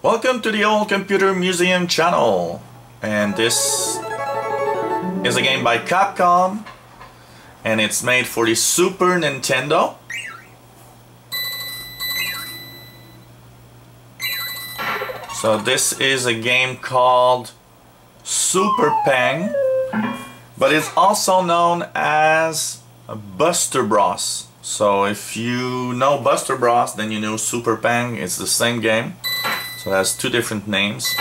Welcome to the Old Computer Museum channel, and this is a game by Capcom, and it's made for the Super Nintendo. So this is a game called Super Pang, but it's also known as Buster Bros. So if you know Buster Bros, then you know Super Pang. It's the same game. So it has two different names.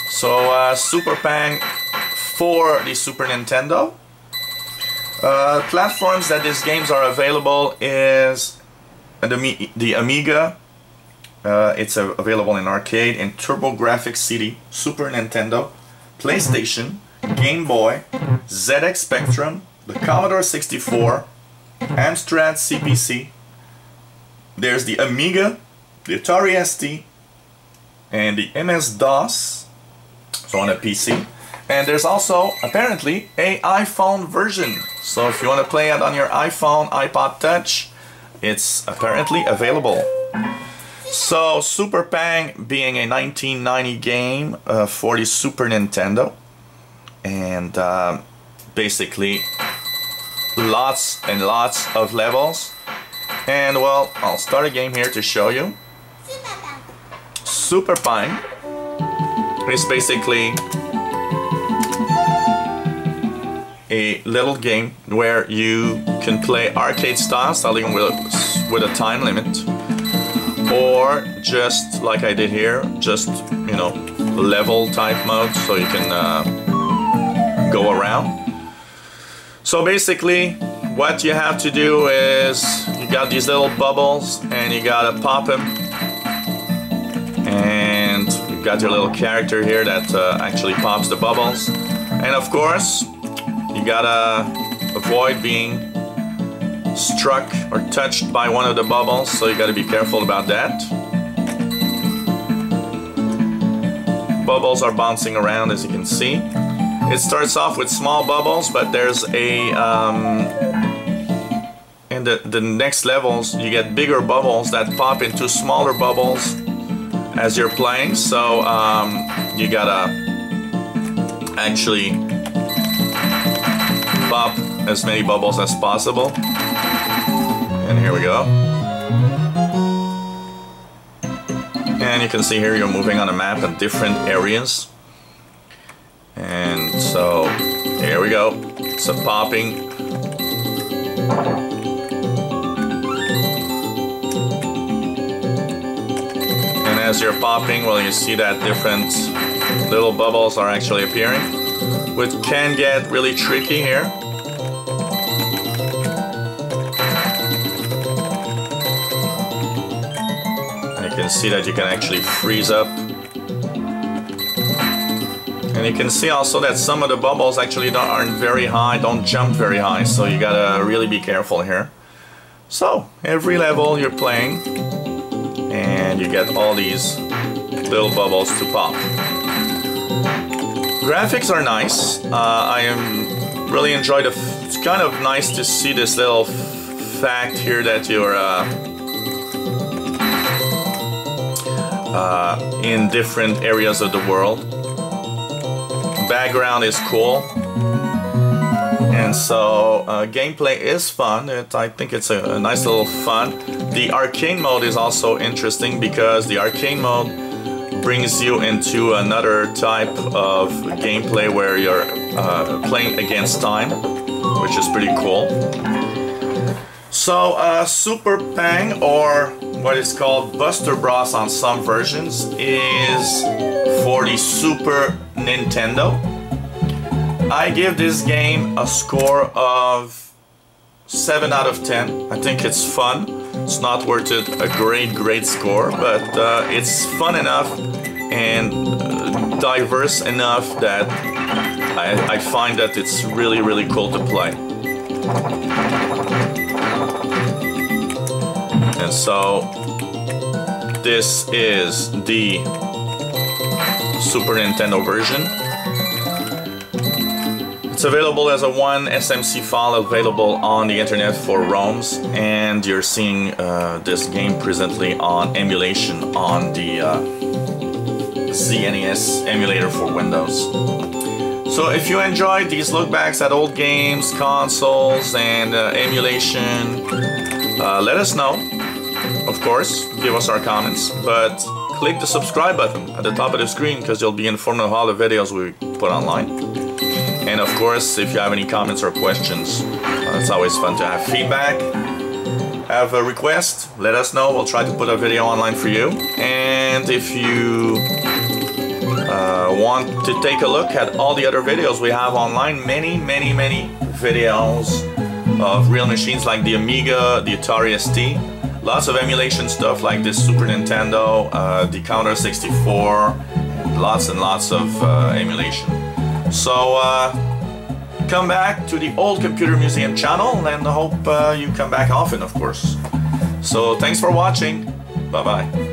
So Super Pang for the Super Nintendo. Platforms that these games are available is the Amiga. It's available in arcade, in TurboGrafx CD, Super Nintendo, PlayStation, Game Boy, ZX Spectrum, the Commodore 64, Amstrad CPC. There's the Amiga, the Atari ST, and the MS-DOS, so on a PC. And there's also, apparently, a iPhone version. So if you want to play it on your iPhone, iPod Touch, it's apparently available. So Super Pang being a 1990 game for the Super Nintendo. And basically, lots and lots of levels. And well, I'll start a game here to show you. Super Pang is basically a little game where you can play arcade style, starting with a time limit, or just like I did here, just, you know, level type mode, so you can go around. So basically what you have to do is you got these little bubbles and you gotta pop them, and you've got your little character here that actually pops the bubbles, and of course you gotta avoid being struck or touched by one of the bubbles, so you gotta be careful about that. Bubbles are bouncing around, as you can see. It starts off with small bubbles, but there's a in the next levels you get bigger bubbles that pop into smaller bubbles as you're playing, so you gotta actually pop as many bubbles as possible. And here we go. And you can see here you're moving on a map in different areas. And so here we go. So popping. And as you're popping, well, you see that different little bubbles are actually appearing, which can get really tricky here. And you can see that you can actually freeze up. And you can see also that some of the bubbles actually aren't very high, don't jump very high, so you gotta really be careful here. So, every level you're playing, and you get all these little bubbles to pop. Graphics are nice. Really enjoyed it. It's kind of nice to see this little fact here that you're in different areas of the world. Background is cool, and so gameplay is fun. I think it's a nice little fun. The arcade mode is also interesting because the arcade mode brings you into another type of gameplay where you're playing against time, which is pretty cool. So Super Pang, or what is called Buster Bros on some versions, is for the Super Nintendo. I give this game a score of 7 out of 10. I think it's fun. It's not worth it a great score, but it's fun enough and diverse enough that I find that it's really cool to play. And so this is the Super Nintendo version. It's available as a one SMC file available on the internet for ROMs, and you're seeing this game presently on emulation on the SNES emulator for Windows. So if you enjoyed these lookbacks at old games, consoles, and emulation, let us know. Of course, give us our comments, but click the subscribe button at the top of the screen because you'll be informed of all the videos we put online. And of course, if you have any comments or questions, it's always fun to have feedback. Have a request, let us know. We'll try to put a video online for you. And if you want to take a look at all the other videos we have online, many videos of real machines like the Amiga, the Atari ST, lots of emulation stuff like this Super Nintendo, the Commodore 64, and lots of emulation. So come back to the Old Computer Museum channel, and I hope you come back often, of course. So thanks for watching. Bye bye.